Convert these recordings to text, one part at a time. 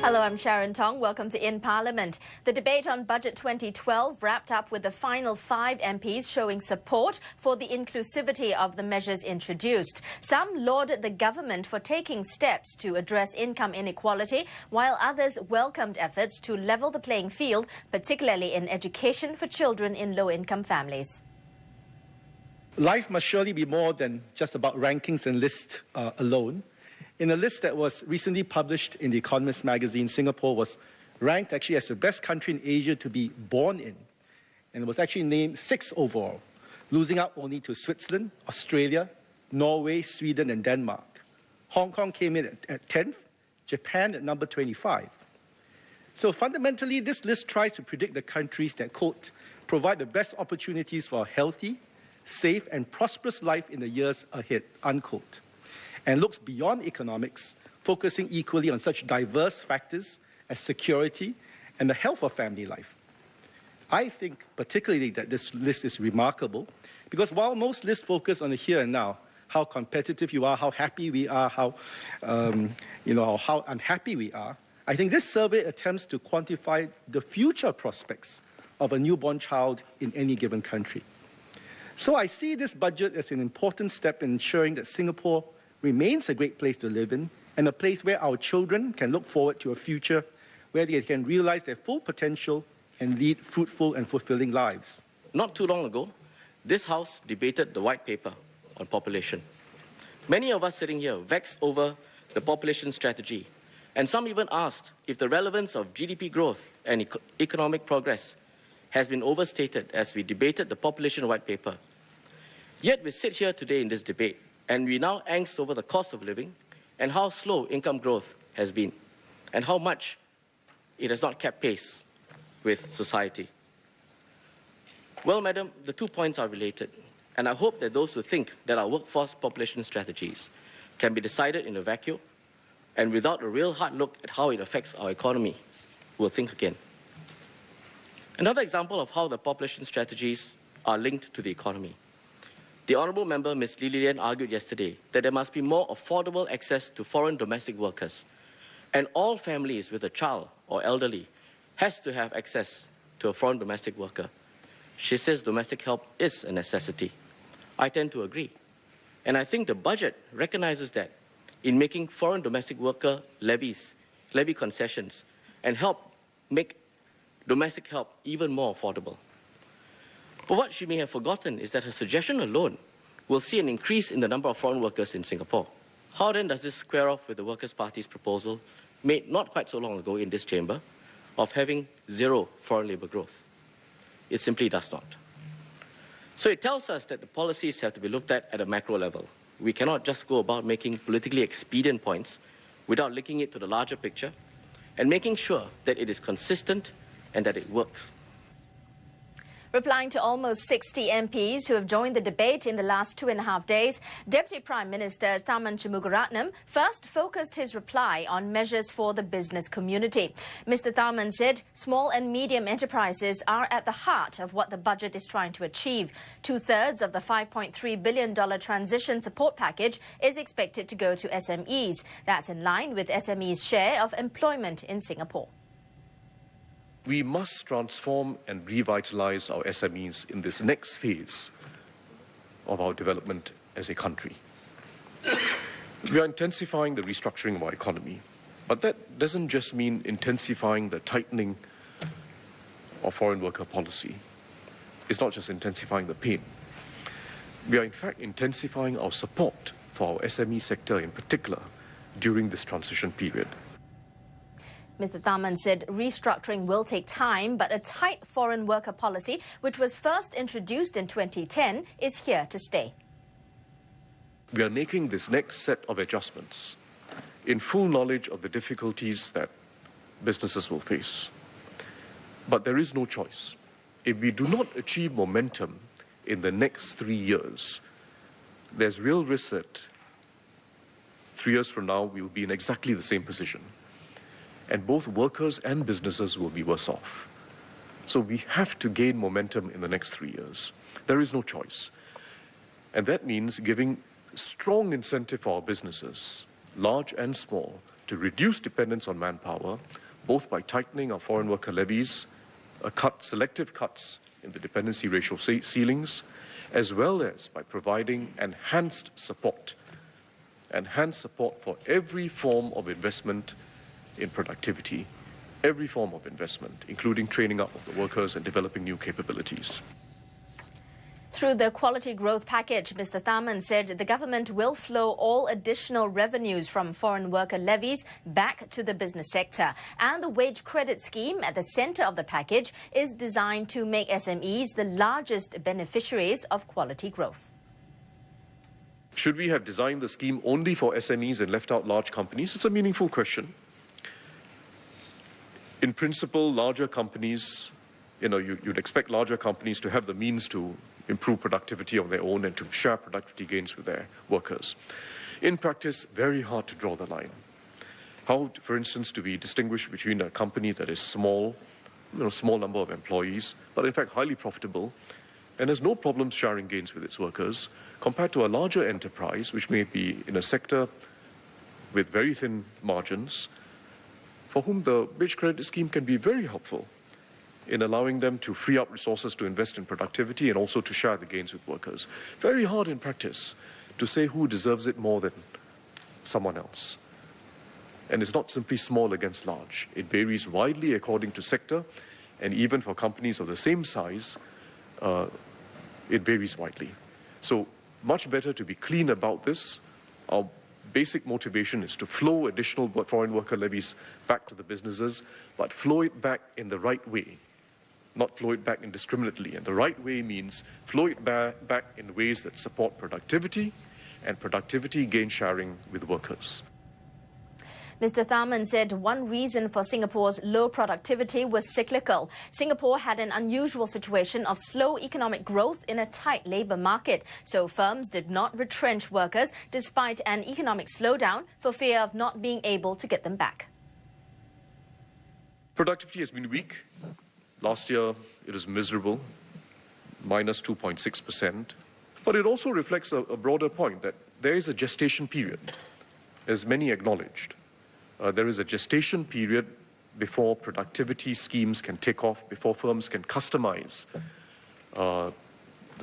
Hello, I'm Sharon Tong. Welcome to In Parliament. The debate on Budget 2012 wrapped up with the final 5 MPs showing support for the inclusivity of the measures introduced. Some lauded the government for taking steps to address income inequality, while others welcomed efforts to level the playing field, particularly in education for children in low-income families. Life must surely be more than just about rankings and lists alone. In a list that was recently published in The Economist magazine, Singapore was ranked actually as the best country in Asia to be born in, and it was actually named 6th overall, losing out only to Switzerland, Australia, Norway, Sweden, and Denmark. Hong Kong came in at 10th, Japan at number 25. So fundamentally, this list tries to predict the countries that, quote, provide the best opportunities for a healthy, safe, and prosperous life in the years ahead, unquote, and looks beyond economics, focusing equally on such diverse factors as security and the health of family life. I think particularly that this list is remarkable because while most lists focus on the here and now, how competitive you are, how happy we are, how unhappy we are, I think this survey attempts to quantify the future prospects of a newborn child in any given country. So I see this budget as an important step in ensuring that Singapore remains a great place to live in and a place where our children can look forward to a future where they can realize their full potential and lead fruitful and fulfilling lives. Not too long ago, this House debated the white paper on population. Many of us sitting here vexed over the population strategy, and some even asked if the relevance of GDP growth and economic progress has been overstated as we debated the population white paper. Yet we sit here today in this debate, and we now angst over the cost of living and how slow income growth has been and how much it has not kept pace with society. Well, madam, the 2 points are related, and I hope that those who think that our workforce population strategies can be decided in a vacuum and without a real hard look at how it affects our economy will think again. Another example of how the population strategies are linked to the economy. The Honourable Member, Ms. Lilian, argued yesterday that there must be more affordable access to foreign domestic workers, and all families with a child or elderly has to have access to a foreign domestic worker. She says domestic help is a necessity. I tend to agree. And I think the budget recognises that in making foreign domestic worker levy concessions and help make domestic help even more affordable. But what she may have forgotten is that her suggestion alone will see an increase in the number of foreign workers in Singapore. How then does this square off with the Workers' Party's proposal, made not quite so long ago in this chamber, of having 0 foreign labour growth? It simply does not. So it tells us that the policies have to be looked at a macro level. We cannot just go about making politically expedient points without linking it to the larger picture and making sure that it is consistent and that it works. Replying to almost 60 MPs who have joined the debate in the last 2.5 days, Deputy Prime Minister Tharman Shanmugaratnam first focused his reply on measures for the business community. Mr. Tharman said small and medium enterprises are at the heart of what the budget is trying to achieve. 2/3 of the $5.3 billion transition support package is expected to go to SMEs. That's in line with SMEs' share of employment in Singapore. We must transform and revitalize our SMEs in this next phase of our development as a country. We are intensifying the restructuring of our economy, but that doesn't just mean intensifying the tightening of foreign worker policy. It's not just intensifying the pain. We are in fact intensifying our support for our SME sector in particular during this transition period. Mr. Tharman said restructuring will take time, but a tight foreign worker policy, which was first introduced in 2010, is here to stay. We are making this next set of adjustments in full knowledge of the difficulties that businesses will face. But there is no choice. If we do not achieve momentum in the next 3 years, there's real risk that 3 years from now we will be in exactly the same position. And both workers and businesses will be worse off. So we have to gain momentum in the next 3 years. There is no choice. And that means giving strong incentive for our businesses, large and small, to reduce dependence on manpower, both by tightening our foreign worker levies, selective cuts in the dependency ratio ceilings, as well as by providing enhanced support for every form of investment in productivity, every form of investment, including training up of the workers and developing new capabilities. Through the Quality Growth Package, Mr. Tharman said the government will flow all additional revenues from foreign worker levies back to the business sector. And the wage credit scheme at the centre of the package is designed to make SMEs the largest beneficiaries of quality growth. Should we have designed the scheme only for SMEs and left out large companies? It's a meaningful question. In principle, larger companies, you'd expect larger companies to have the means to improve productivity on their own and to share productivity gains with their workers. In practice, very hard to draw the line. How, for instance, do we distinguish between a company that is small, small number of employees, but in fact highly profitable, and has no problems sharing gains with its workers, compared to a larger enterprise, which may be in a sector with very thin margins, for whom the wage credit scheme can be very helpful in allowing them to free up resources to invest in productivity and also to share the gains with workers. Very hard in practice to say who deserves it more than someone else. And it's not simply small against large. It varies widely according to sector, and even for companies of the same size, it varies widely. So much better to be clean about this. Our basic motivation is to flow additional foreign worker levies back to the businesses, but flow it back in the right way, not flow it back indiscriminately. And the right way means flow it back in ways that support productivity and productivity gain sharing with workers. Mr. Tharman said one reason for Singapore's low productivity was cyclical. Singapore had an unusual situation of slow economic growth in a tight labour market, so firms did not retrench workers despite an economic slowdown for fear of not being able to get them back. Productivity has been weak. Last year it was miserable, minus 2.6%. But it also reflects a broader point that there is a gestation period, as many acknowledged. There is a gestation period before productivity schemes can take off, before firms can customize the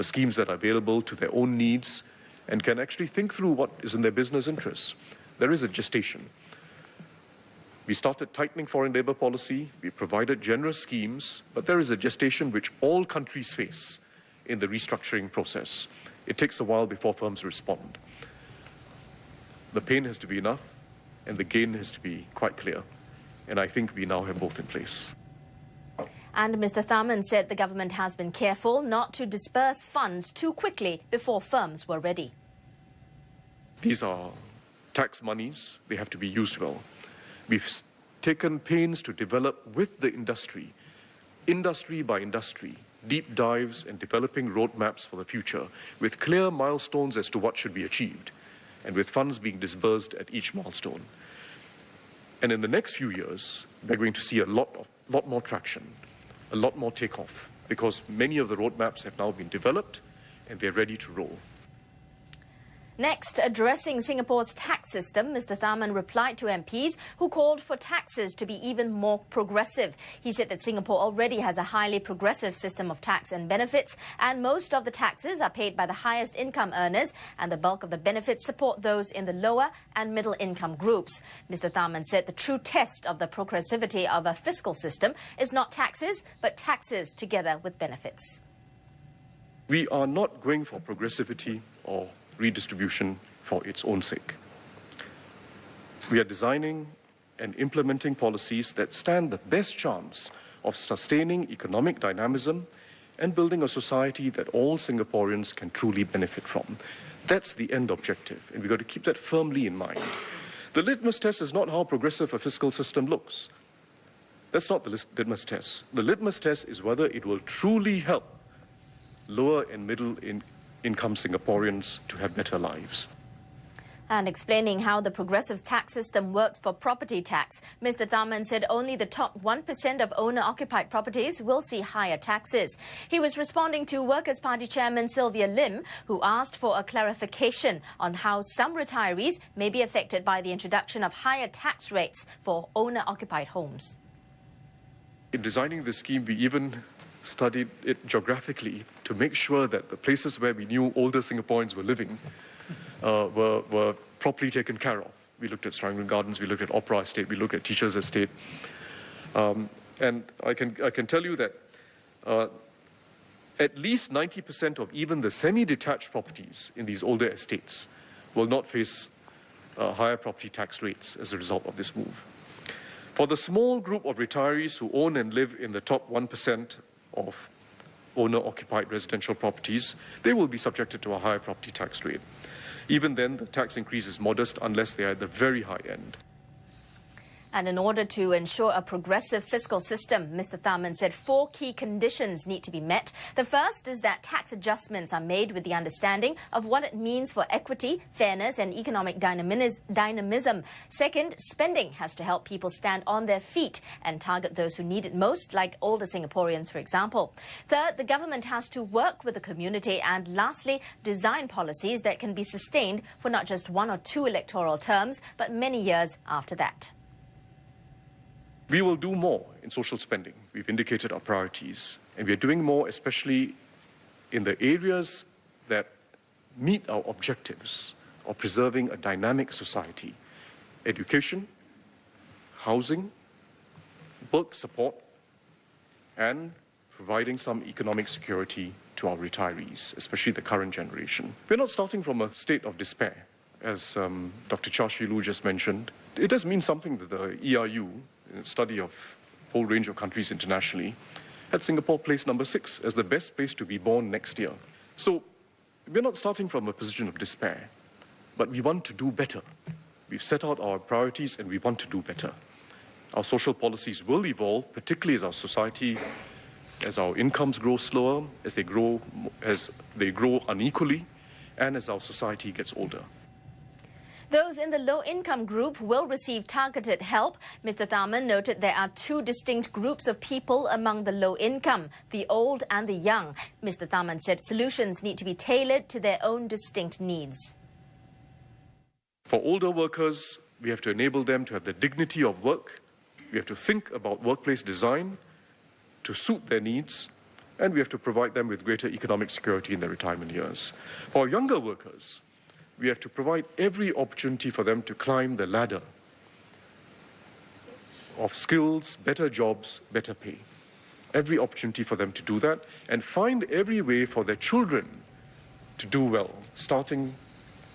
schemes that are available to their own needs and can actually think through what is in their business interests. There is a gestation. We started tightening foreign labor policy, we provided generous schemes, but there is a gestation which all countries face in the restructuring process. It takes a while before firms respond. The pain has to be enough, and the gain has to be quite clear. And I think we now have both in place. And Mr. Tharman said the government has been careful not to disperse funds too quickly before firms were ready. These are tax monies. They have to be used well. We've taken pains to develop with the industry by industry, deep dives and developing roadmaps for the future with clear milestones as to what should be achieved, and with funds being disbursed at each milestone. And in the next few years, we're going to see a lot more traction, a lot more takeoff, because many of the roadmaps have now been developed and they're ready to roll. Next, addressing Singapore's tax system, Mr. Tharman replied to MPs who called for taxes to be even more progressive. He said that Singapore already has a highly progressive system of tax and benefits, and most of the taxes are paid by the highest income earners, and the bulk of the benefits support those in the lower and middle income groups. Mr. Tharman said the true test of the progressivity of a fiscal system is not taxes, but taxes together with benefits. We are not going for progressivity or redistribution for its own sake. We are designing and implementing policies that stand the best chance of sustaining economic dynamism and building a society that all Singaporeans can truly benefit from. That's the end objective, and we've got to keep that firmly in mind. The litmus test is not how progressive a fiscal system looks. That's not the litmus test. The litmus test is whether it will truly help lower and middle income Singaporeans to have better lives. And explaining how the progressive tax system works for property tax, Mr. Tharman said only the top 1% of owner-occupied properties will see higher taxes. He was responding to Workers' Party Chairman Sylvia Lim, who asked for a clarification on how some retirees may be affected by the introduction of higher tax rates for owner-occupied homes. In designing this scheme, we even studied it geographically to make sure that the places where we knew older Singaporeans were living were properly taken care of. We looked at Serangoon Gardens, we looked at Opera Estate, we looked at Teachers Estate. And I can tell you that at least 90% of even the semi-detached properties in these older estates will not face higher property tax rates as a result of this move. For the small group of retirees who own and live in the top 1% of owner-occupied residential properties, they will be subjected to a higher property tax rate. Even then, the tax increase is modest unless they are at the very high end. And in order to ensure a progressive fiscal system, Mr. Tharman said 4 key conditions need to be met. The first is that tax adjustments are made with the understanding of what it means for equity, fairness and economic dynamism. Second, spending has to help people stand on their feet and target those who need it most, like older Singaporeans, for example. Third, the government has to work with the community. And lastly, design policies that can be sustained for not just 1 or 2 electoral terms, but many years after that. We will do more in social spending. We've indicated our priorities, and we are doing more especially in the areas that meet our objectives of preserving a dynamic society: education, housing, work support, and providing some economic security to our retirees, especially the current generation. We're not starting from a state of despair, as Dr. Chee just mentioned. It does mean something that the ERU, in a study of a whole range of countries internationally, had Singapore placed number 6 as the best place to be born next year. So we're not starting from a position of despair, but we want to do better. We've set out our priorities and we want to do better. Our social policies will evolve, particularly as our society, as our incomes grow slower, as they grow unequally, and as our society gets older. Those in the low-income group will receive targeted help. Mr. Tharman noted there are 2 distinct groups of people among the low-income, the old and the young. Mr. Tharman said solutions need to be tailored to their own distinct needs. For older workers, we have to enable them to have the dignity of work. We have to think about workplace design to suit their needs, and we have to provide them with greater economic security in their retirement years. For younger workers, we have to provide every opportunity for them to climb the ladder of skills, better jobs, better pay. Every opportunity for them to do that, and find every way for their children to do well, starting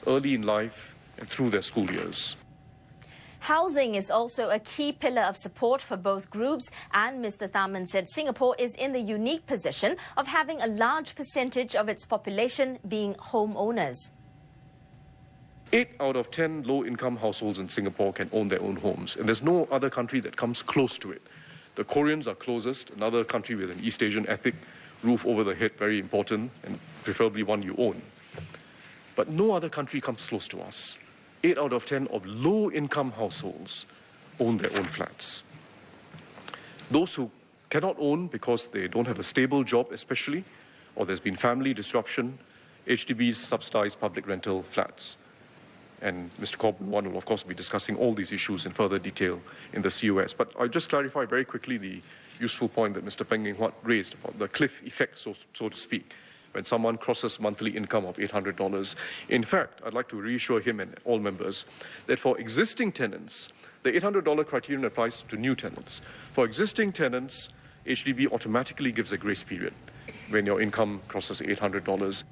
early in life and through their school years. Housing is also a key pillar of support for both groups, and Mr. Tharman said Singapore is in the unique position of having a large percentage of its population being homeowners. 8 out of 10 low-income households in Singapore can own their own homes, and there's no other country that comes close to it. The Koreans are closest, another country with an East Asian ethic, roof over the head, very important, and preferably one you own. But no other country comes close to us. 8 out of 10 of low-income households own their own flats. Those who cannot own because they don't have a stable job especially, or there's been family disruption, HDBs subsidize public rental flats. And Mr. Corbyn will, of course, be discussing all these issues in further detail in the COS. But I'll just clarify very quickly the useful point that Mr. Peng Eng Huat raised about the cliff effect, so to speak, when someone crosses monthly income of $800. In fact, I'd like to reassure him and all members that for existing tenants, the $800 criterion applies to new tenants. For existing tenants, HDB automatically gives a grace period when your income crosses $800.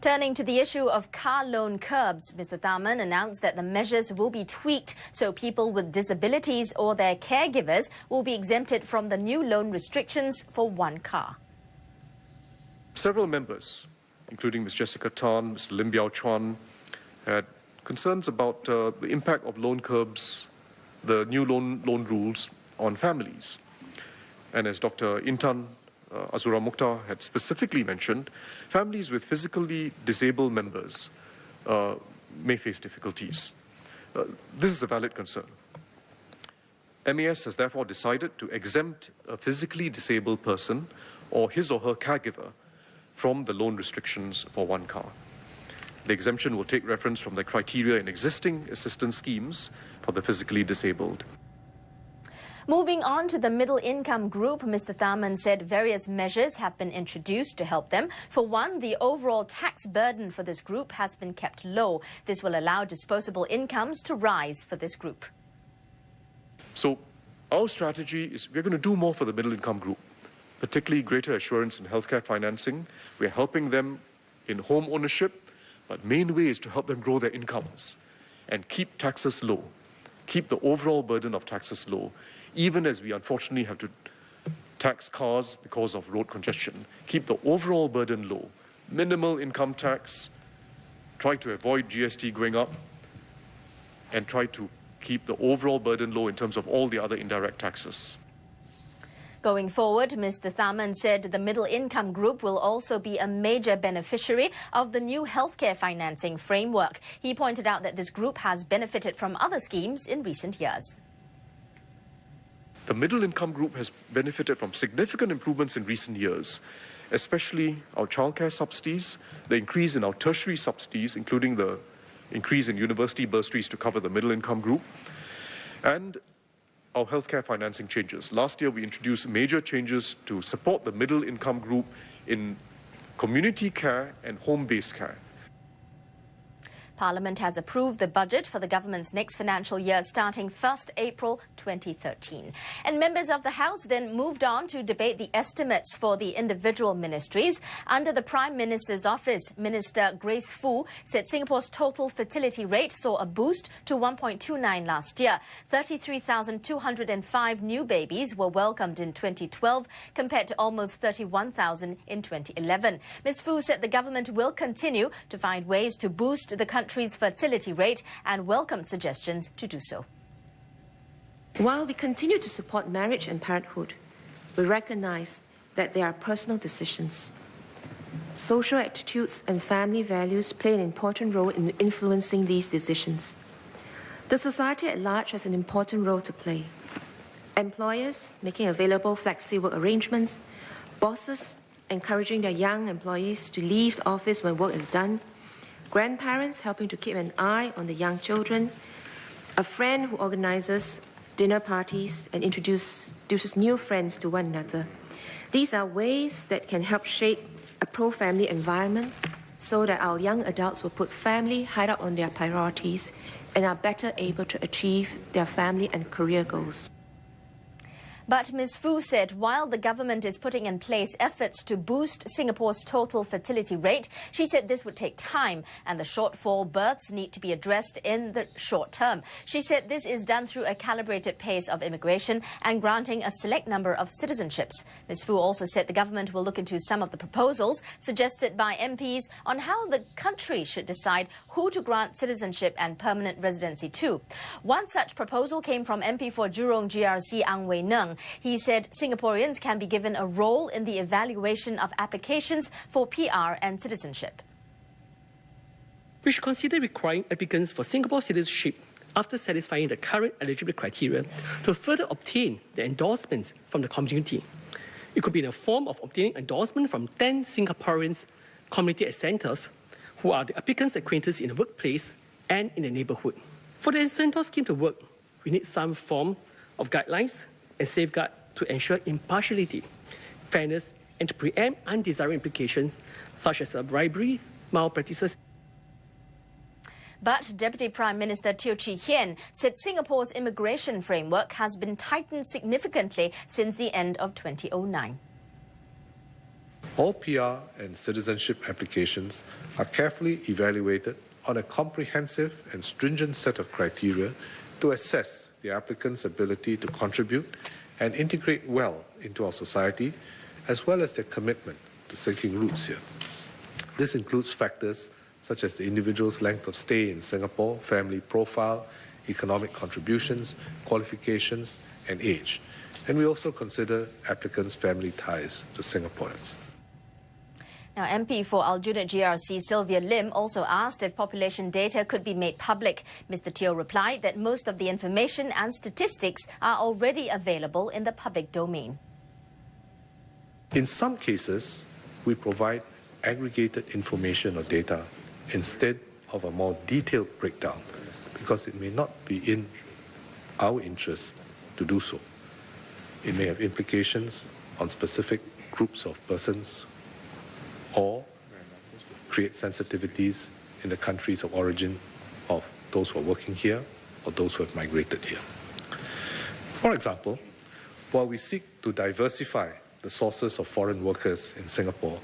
Turning to the issue of car loan curbs, Mr. Tharman announced that the measures will be tweaked so people with disabilities or their caregivers will be exempted from the new loan restrictions for 1 car. Several members, including Ms. Jessica Tan, Mr. Lim Biao Chuan, had concerns about the impact of loan curbs, the new loan rules on families. And as Dr. Intan Azura Mukhtar had specifically mentioned, families with physically disabled members may face difficulties. This is a valid concern. MAS has therefore decided to exempt a physically disabled person or his or her caregiver from the loan restrictions for one car. The exemption will take reference from the criteria in existing assistance schemes for the physically disabled. Moving on to the middle-income group, Mr. Tharman said various measures have been introduced to help them. For one, the overall tax burden for this group has been kept low. This will allow disposable incomes to rise for this group. So our strategy is we're going to do more for the middle-income group, particularly greater assurance in healthcare financing. We're helping them in home ownership, but main way is to help them grow their incomes and keep taxes low, keep the overall burden of taxes low, even as we unfortunately have to tax cars because of road congestion. Keep the overall burden low. Minimal income tax, try to avoid GST going up, and try to keep the overall burden low in terms of all the other indirect taxes. Going forward, Mr. Tharman said the middle-income group will also be a major beneficiary of the new healthcare financing framework. He pointed out that this group has benefited from other schemes in recent years. The middle-income group has benefited from significant improvements in recent years, especially our childcare subsidies, the increase in our tertiary subsidies, including the increase in university bursaries to cover the middle-income group, and our healthcare financing changes. Last year, we introduced major changes to support the middle-income group in community care and home-based care. Parliament has approved the budget for the government's next financial year starting 1st April 2013. And members of the House then moved on to debate the estimates for the individual ministries. Under the Prime Minister's office, Minister Grace Fu said Singapore's total fertility rate saw a boost to 1.29 last year. 33,205 new babies were welcomed in 2012 compared to almost 31,000 in 2011. Ms. Fu said the government will continue to find ways to boost the country's fertility rate and welcomed suggestions to do so. While we continue to support marriage and parenthood, we recognize that they are personal decisions. Social attitudes and family values play an important role in influencing these decisions. The society at large has an important role to play. Employers making available flexi work arrangements, bosses encouraging their young employees to leave the office when work is done, grandparents helping to keep an eye on the young children, a friend who organizes dinner parties and introduces new friends to one another. These are ways that can help shape a pro-family environment so that our young adults will put family high up on their priorities and are better able to achieve their family and career goals. But Ms. Fu said while the government is putting in place efforts to boost Singapore's total fertility rate, she said this would take time and the shortfall births need to be addressed in the short term. She said this is done through a calibrated pace of immigration and granting a select number of citizenships. Ms. Fu also said the government will look into some of the proposals suggested by MPs on how the country should decide who to grant citizenship and permanent residency to. One such proposal came from MP for Jurong GRC Ang Wei Neng. He said Singaporeans can be given a role in the evaluation of applications for PR and citizenship. We should consider requiring applicants for Singapore citizenship after satisfying the current eligibility criteria to further obtain the endorsements from the community. It could be in the form of obtaining endorsement from 10 Singaporeans community centres who are the applicants' acquaintances in the workplace and in the neighbourhood. For the incentive scheme to work, we need some form of guidelines and safeguard to ensure impartiality, fairness, and to preempt undesirable implications such as bribery, malpractices. But Deputy Prime Minister Hean said Singapore's immigration framework has been tightened significantly since the end of 2009. All PR and citizenship applications are carefully evaluated on a comprehensive and stringent set of criteria to assess the applicant's ability to contribute and integrate well into our society, as well as their commitment to seeking roots here. This includes factors such as the individual's length of stay in Singapore, family profile, economic contributions, qualifications, and age. And we also consider applicants' family ties to Singaporeans. Now, MP for Aljunied GRC Sylvia Lim also asked if population data could be made public. Mr. Teo replied that most of the information and statistics are already available in the public domain. In some cases, we provide aggregated information or data instead of a more detailed breakdown because it may not be in our interest to do so. It may have implications on specific groups of persons or create sensitivities in the countries of origin of those who are working here or those who have migrated here. For example, while we seek to diversify the sources of foreign workers in Singapore,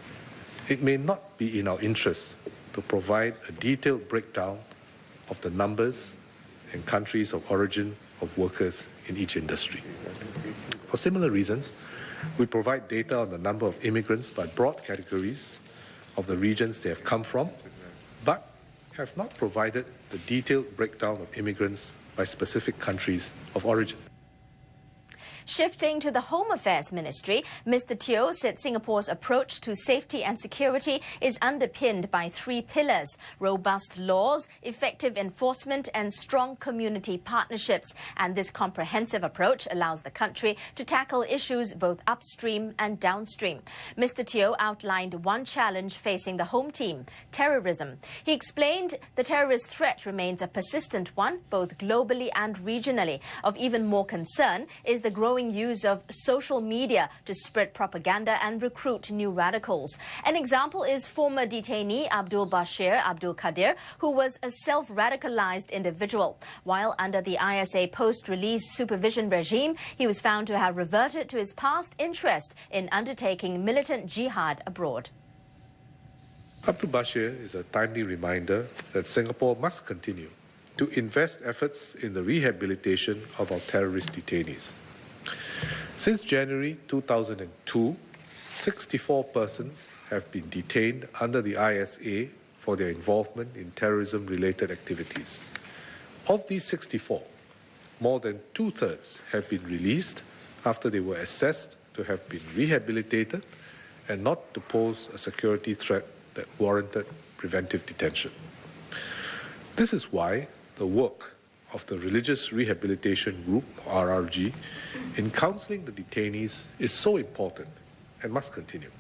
it may not be in our interest to provide a detailed breakdown of the numbers and countries of origin of workers in each industry. For similar reasons, we provide data on the number of immigrants by broad categories of the regions they have come from, but have not provided the detailed breakdown of immigrants by specific countries of origin. Shifting to the Home Affairs Ministry, Mr. Teo said Singapore's approach to safety and security is underpinned by 3 pillars: robust laws, effective enforcement and strong community partnerships. And this comprehensive approach allows the country to tackle issues both upstream and downstream. Mr. Teo outlined one challenge facing the home team: terrorism. He explained the terrorist threat remains a persistent one, both globally and regionally. Of even more concern is the growing use of social media to spread propaganda and recruit new radicals. An example is former detainee Abdul Bashir Abdul Qadir, who was a self-radicalized individual. While under the ISA post-release supervision regime, he was found to have reverted to his past interest in undertaking militant jihad abroad. Abdul Bashir is a timely reminder that Singapore must continue to invest efforts in the rehabilitation of our terrorist detainees. Since January 2002, 64 persons have been detained under the ISA for their involvement in terrorism-related activities. Of these 64, more than 2/3 have been released after they were assessed to have been rehabilitated and not to pose a security threat that warranted preventive detention. This is why the work of the Religious Rehabilitation Group, RRG, in counselling the detainees is so important and must continue.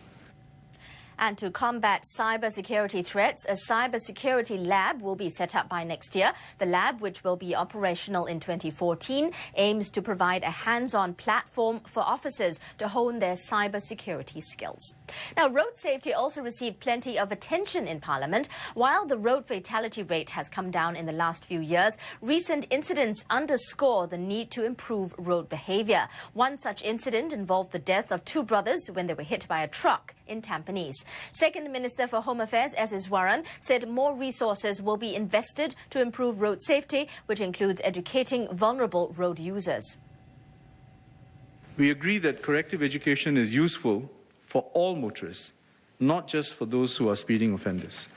And to combat cybersecurity threats, a cybersecurity lab will be set up by next year. The lab, which will be operational in 2014, aims to provide a hands-on platform for officers to hone their cybersecurity skills. Now, road safety also received plenty of attention in Parliament. While the road fatality rate has come down in the last few years, recent incidents underscore the need to improve road behaviour. One such incident involved the death of 2 brothers when they were hit by a truck in Tampines. Second Minister for Home Affairs, S. Iswaran, said more resources will be invested to improve road safety, which includes educating vulnerable road users. We agree that corrective education is useful for all motorists, not just for those who are speeding offenders.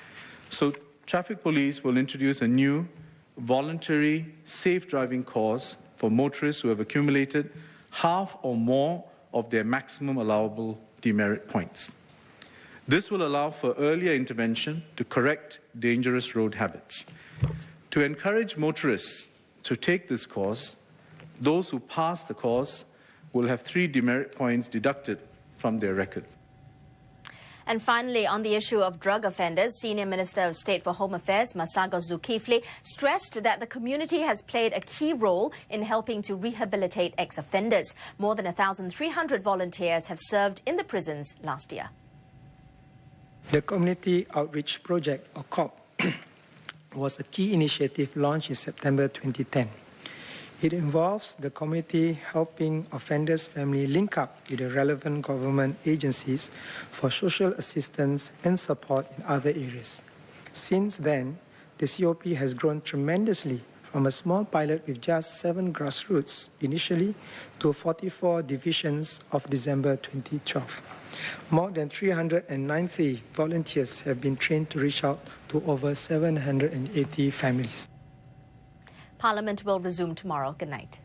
So, traffic police will introduce a new voluntary safe driving course for motorists who have accumulated half or more of their maximum allowable demerit points. This will allow for earlier intervention to correct dangerous road habits. To encourage motorists to take this course, those who pass the course will have 3 demerit points deducted from their record. And finally, on the issue of drug offenders, Senior Minister of State for Home Affairs, Masagos Zulkifli, stressed that the community has played a key role in helping to rehabilitate ex-offenders. More than 1,300 volunteers have served in the prisons last year. The Community Outreach Project, or COP, was a key initiative launched in September 2010. It involves the community helping offenders' family link up with the relevant government agencies for social assistance and support in other areas. Since then, the COP has grown tremendously from a small pilot with just 7 grassroots initially to 44 divisions of December 2012. More than 390 volunteers have been trained to reach out to over 780 families. Parliament will resume tomorrow. Good night.